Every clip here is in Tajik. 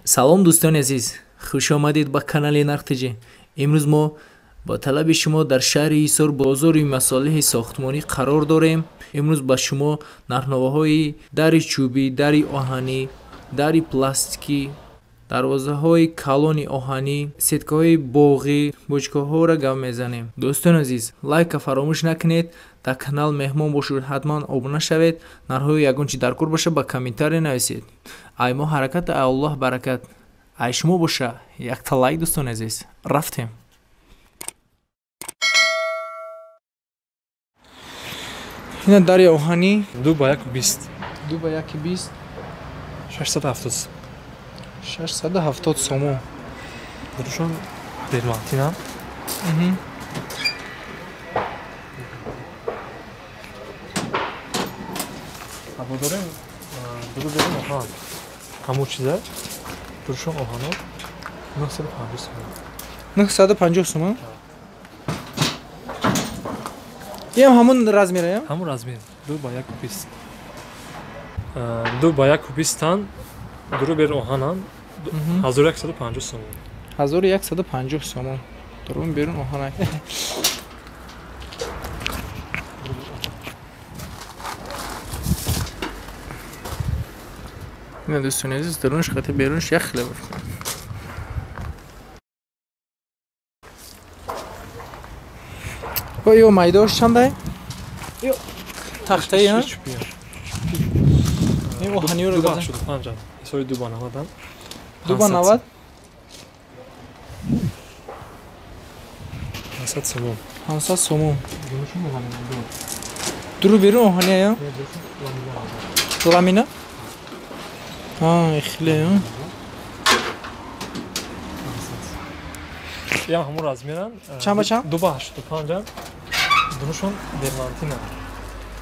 салом дӯстони азиз, хуш омадед ба канали Нархтиҷи. имрӯз мо ба талаби шумо дар шаҳри Ҳисор бозори масолиҳи сохтмонӣ қарор дорем. имрӯз ба шумо нархнаваҳои дари чӯбӣ, дари оҳанӣ, дари пластикӣ, дарвозаҳои калони оҳанӣ, сеткаҳои боғӣ, бочкаҳоро гап мезанем. дӯстони азиз, лайка фаромӯш накунед, дар канал меҳмон бошед, ҳатман обуна шавед, нархҳои ягон чи даркор боша ба комментария нависед. ай мо ҳаракат, ай Аллоҳ баракат, ай шумо боша. Якта лайк дӯстони азиз, рафтем. ина дари оҳанӣ 2 ба 120 2 ба 120 670 670 сомон. дурушон дермантина абодорем дуду берем оҳан ҳамо чиза дурушон оҳано 950 сомон 950 сомон. ям ҳамон размера ям ҳамон размер 2 ба 120 2 ба 120 тан дуру бер оҳанан 1150 сомон 1150 сомон. Дурун берун оҳанак. ина дӯстони азиз, дурунш қати берунш як хеле бор. ё майдош чандай? Ё тахтаи ҳа? Ин оҳаниёро газан. 285 исои 2 ба 90 2 ба 90 500 сомон 500 сомон. Дуру берун оҳания ё? Ламина? Хеле ё. ям ҳамон размеран Чанд ба чанд? 2 ба 85 дунушон дермантина.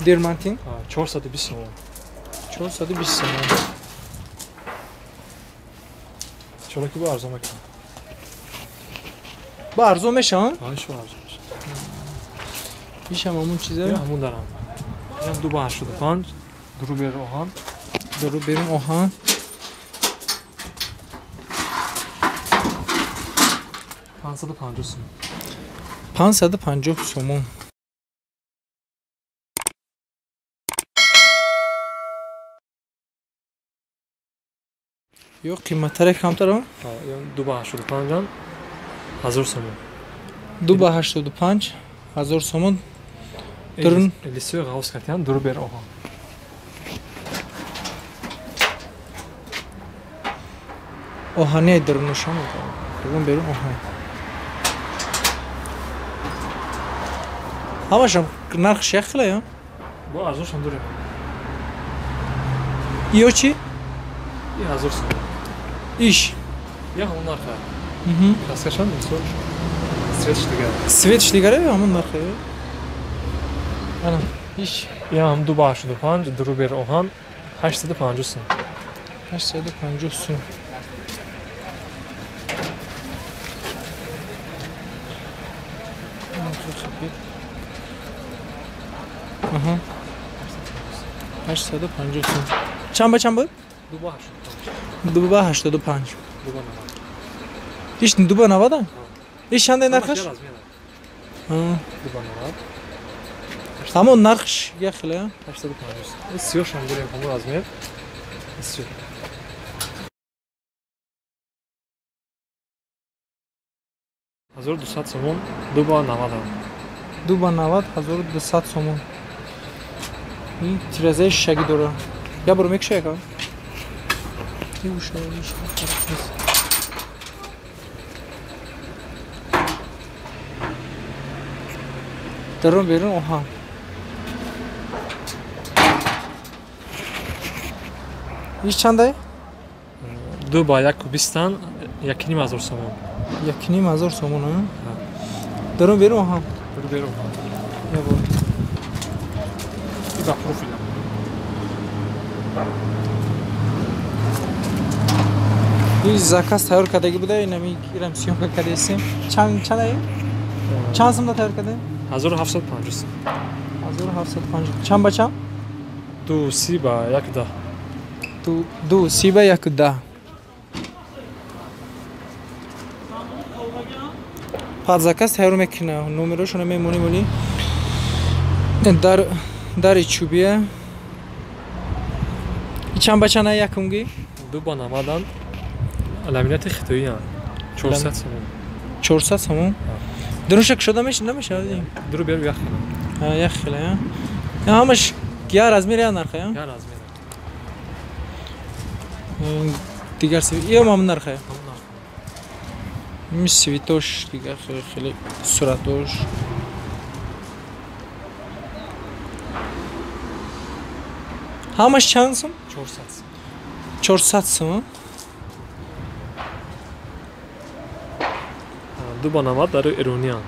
Дермантин 420 сомон 420 сомон. чора ки бо арзон мекунам. Ба арзон мешаванд? Ишо арзон меша. Ишам ҳамон чиза. Я ҳамон дарам. Ям 2 ба 85 дуру бер оҳан. Дуру берун оҳан 550 сомон 550 сомон. ё қиматтаре камтар ам? ям 2 ба 85 1000 сомон 2 ба 85 1000 сомон. Дурун лисои ғавз кардиан дуру бер оҳан. оҳане дурунашон мекунам. Дурун берун оҳан. ҳамашам нархш як хеле ё? Бо арзоншон дурем. ё чи? 1000 сомон иш. я ҳамон нарха. Краскашон мисол светш дигар. Светш дигаре ҳамон нархе. Ана иш. Я ҳам 2 ба 85 дуру бер оҳан 850 сомон 850 сом. Аҳа. 850 сом. Чанд ба чанд буд? 2 ба 85 2 ба 85. 2 ба 90 Иш 2 ба 90? Иш чандай нархаш? 2 ба 90 ҳамон нархш як хеле. 850 сомон сиёшам дурем ҳамон размер сиё 1200 сомон 2 ба 90 2 ба 90 1200 сомон. ин тиразаи шишагӣ дора. Я боро мекуша якам. дарун берун оҳан. иш чандай? 2 ба 120 тан 1500 сомон 1500 сомон а? Дарун берун оҳан. дуру бер оҳан. Я бор. ба профилам ин заказ тайёр кардагӣ буда, инами гирам сёмка кардесем. Чандай? Чанд сомда тайёр кардаем? 1750 сом 1750. Чанд ба чанд? 2 30 ба 110 2 30 ба 110. подзаказ тайёр мекунам. Номерошонро мемонем вали дари чӯбия. Чанд ба чанд якумги? 2.90-дан ламинати хитоиян. 400 сомон. 400 сомон? Дурушак шуда намешавад? Дуру бер як хела. Ҳа, як хела, я? Ҳамаш я размер я нарха, я? Я размер. Дигар свит. Я мам нарха. Ҳамон нарх. Ми свитош дигар хеле суратош. Ҳамаш чанд сом? 400 сом. 400 сом? 2.90 дар ирониян.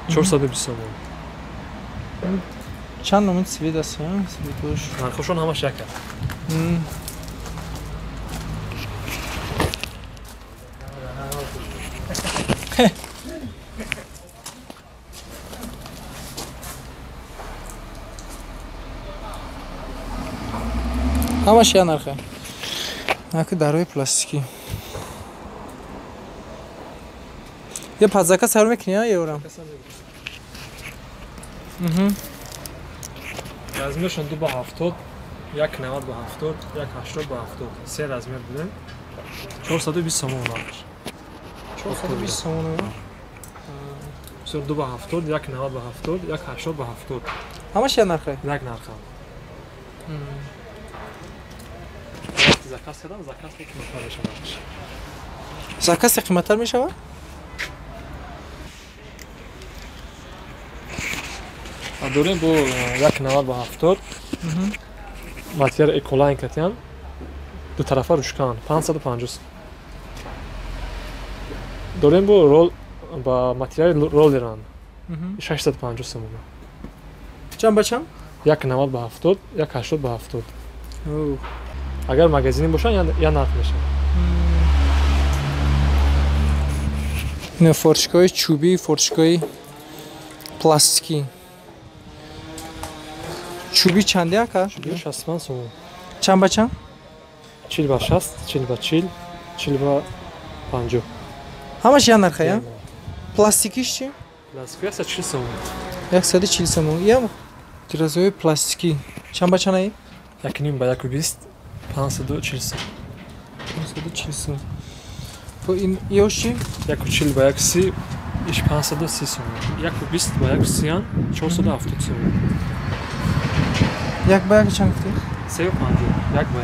420 сомон. Чанд номер свит аст, я? Свитош. Нархошон ҳамаш як аст. ҳамаш я нарха. Аки дарои пластикӣ. Я подзаказ тайёр мекунӣ, я ёрам? Размершон 2.70, 1.90 1.70, 1.80 се размер будем. 420 сомон нархш. 420 сомон. Бисёр 2.70, 1.90 1.80 ҳамаш я нарха? як нарх. Заказ кардам, заказ қиматтар мешавад. Заказ қиматтар мешавад? Дорем бо 1.90 материал эколайн катян. Ду тарафа рушкан 550 сом. Дорем бо рол ба материал роллеран 650 сом. Чанд ба чанд? 1.90 1.80 агар магазини бошад я нарх мешавад. ин форточкаҳои чӯбӣ, форточкаҳои пластикӣ. чӯбӣ чанд яка? 60 сом. Чанд ба чанд? 40 ба 60, 40 ба 40, 40 ба 50. ҳамаш я нарха, я? Пластикиш чи? Пластики 140 сом. 140 сомон. Я тиразои пластикӣ. Чанд ба чанд аи? 1.5 ба 1.20, 540 сом. 540 сом. То ин ёш чи? 1.40 ба 1.30, иш 530 сом. 1.20 ба 1.30, 470 сом. Як ба як чанд гуфтӣ? 350, як ба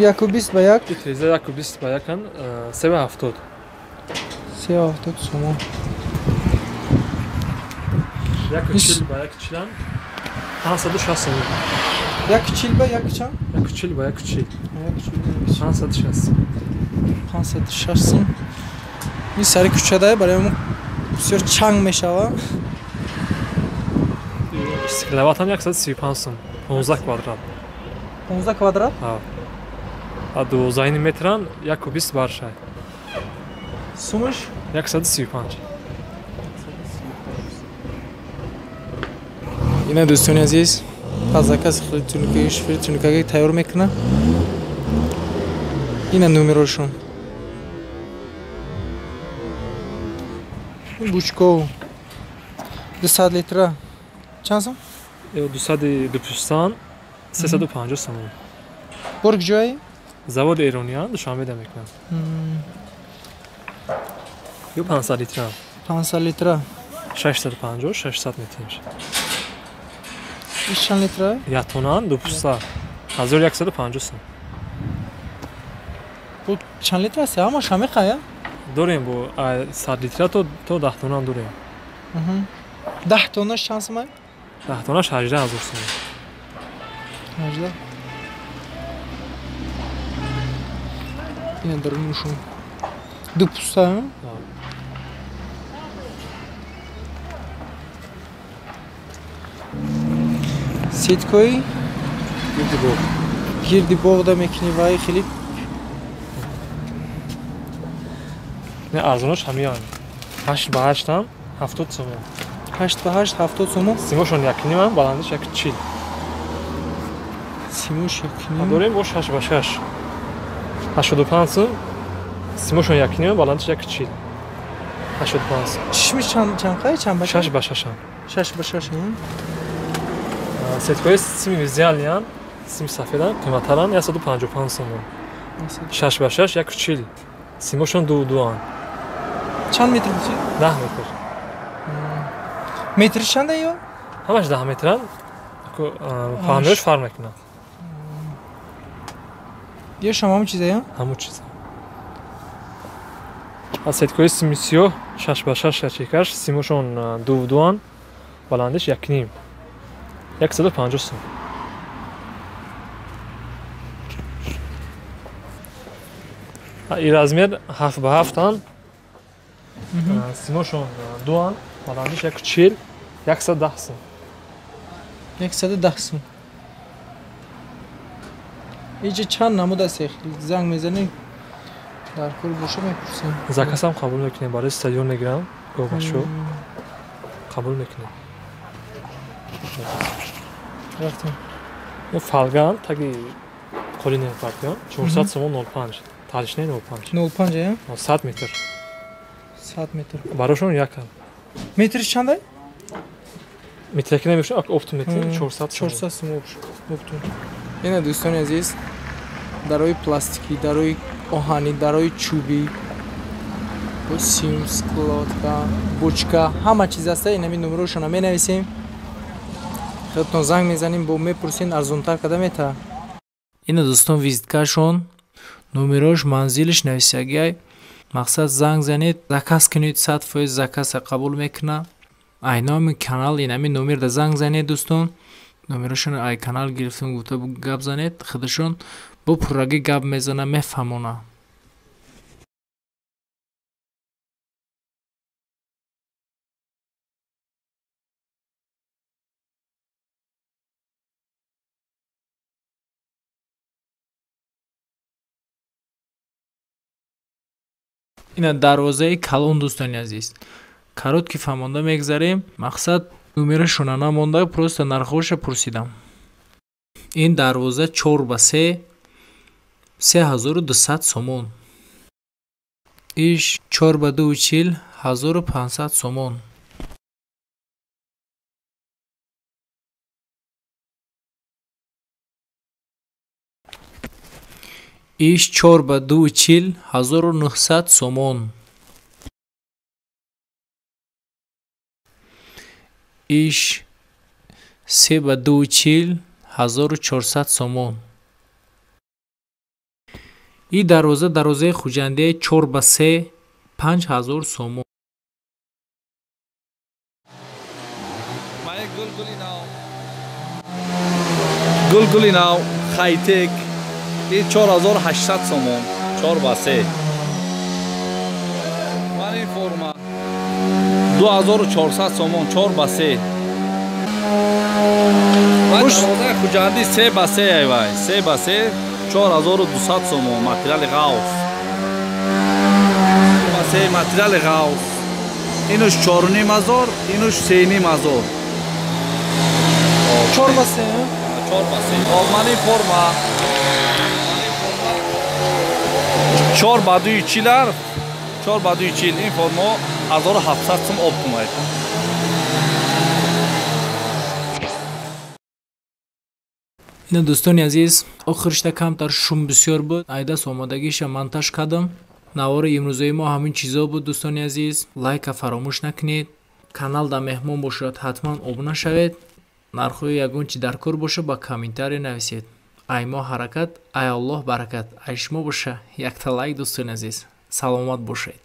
як. 120 ба як? Теза 1.20 ба якан 370. 370 сомон. 1.40 ба 1.40, 560 сом. 140 ба як чанд? 1.40 ба 1.40, 560. 560. 560 сом. ин сари кӯчадаe барои мо бисёр чанг мешавад. Киловаттам 135 сом. 15 квадрат. 15 квадрат? Ҳа. А 12 метран 1.20 баршай. Сумаш? 135. ина дӯстони азиз, подзаказ хеле шофери тунукаги тайёр мекунад. ина номерошон. бучков 200 литра. Чанд сом? 220, 350 сом. Бор куҷои? Заводи ирониян душанбе мекунам. Ё 500 литра. 500 литра. 650, 600 метр. иш чанд литра? Як тонан 200, 1150 сом. бу чанд литра аст? ҳамаш ҳамиқа, я? Дорем бо 100 литра то 10 тонан дорем. 10 тоннаш чанд сом аст? 10 тонаш 18000 сом. 18. ина дарунушон. Ду пуста, сеткои гирди боғда мекунӣ ваи хеле не арзонаш ҳамиян. 8 ба 8 70 сом. 8 ба 8 70 сом. Симошон якним, баландиш 1.40. симош якним. Дорем бо 6 ба 6. 85 сом. симошон 1 баландиш 140 85 чишмиш чанд қай чанд ба 6 ба 6 6 ба 6 сеткои сими визиалиян сими сафедан қиматаран 155 сомон 6 ба 6 140 симошон 2 чанд метр буд 10 метр метриш чанда ё ҳамаш 10 метран фаҳмиёш фарқ мекунад ё шам ҳамон чиза ё ҳамон чиза сеткои сими сиёҳ 6 ба 6 ячейкаш симошон 2 баландиш 1 150 сом ин размер 7 ба 7 симошон 2 баландиш 140 110 сом 110 сом иҷа чанд намуда сехли занг мезанӣ дар кор боша мепурсем закасам қабул мекунем барои стадион мегирам гобашо қабул мекунем рафтем фалган таги қолини партион 400 сомон 05 таришне 05 05 я 100 метр 100 метр барошон якам метриш чанда метрки намешон оптометр 400 сом оптом ина дӯстони азиз дарои пластикӣ дарои оҳанӣ дарои чӯбӣ бо сим складка бочка ҳама чиз аста инами номерошона менависем худтон занг мезанем бо мепурсин арзонтар када мета ина дӯстон визиткашон номерош манзилиш нависагиай мақсад занг занед заказ кунед 100% заказа қабул мекуна айноми канал инами номер да занг занед дӯстон номерошон ай канал гирифтем гуфта гап занед худашон бо пурраги гап мезана мефаҳмона ина дарвозаи калон дӯстони азиз коротки фаҳмонда мегзарем мақсад номерашона намонда просто нархоша пурсидам ин дарвоза 4 ба 3 3200 сомон иш 4 ба 240 1500 сомон иш 4 ба 240 1900 сомон иш 3 ба 240 1400 сомон и дарвозаи хуҷандияи 4 ба 3 5000 сомон гулгули нав хайтек и 4800 сомон 4 ба 3 мани форма 2400 сомон 4 ба 3 дарвозаи хуҷанди 3 ба 3 айвай 3 ба 3 4200 сомон материали ғавс 3 ба 3 материали ғавс инуш 4500 инуш 3500 4 ба 3 4 ба 3 олмани форма 4 ба 240 4 ба 240 ин форма 1700 сом оптумайд ина дӯстони азиз охиришта камтар шум бисёр буд айдас омодагиша монтаж кардам навори имрӯзаи мо ҳамин чизо буд дӯстони азиз лайка фаромӯш накунед канал да меҳмон бошад ҳатман обуна шавед нархҳои ягон чи дар кор боша ба комментария нависед ай мо ҳаракат ай аллоҳ баракат ай шумо боша якта лайк дӯстони азиз саломат бошед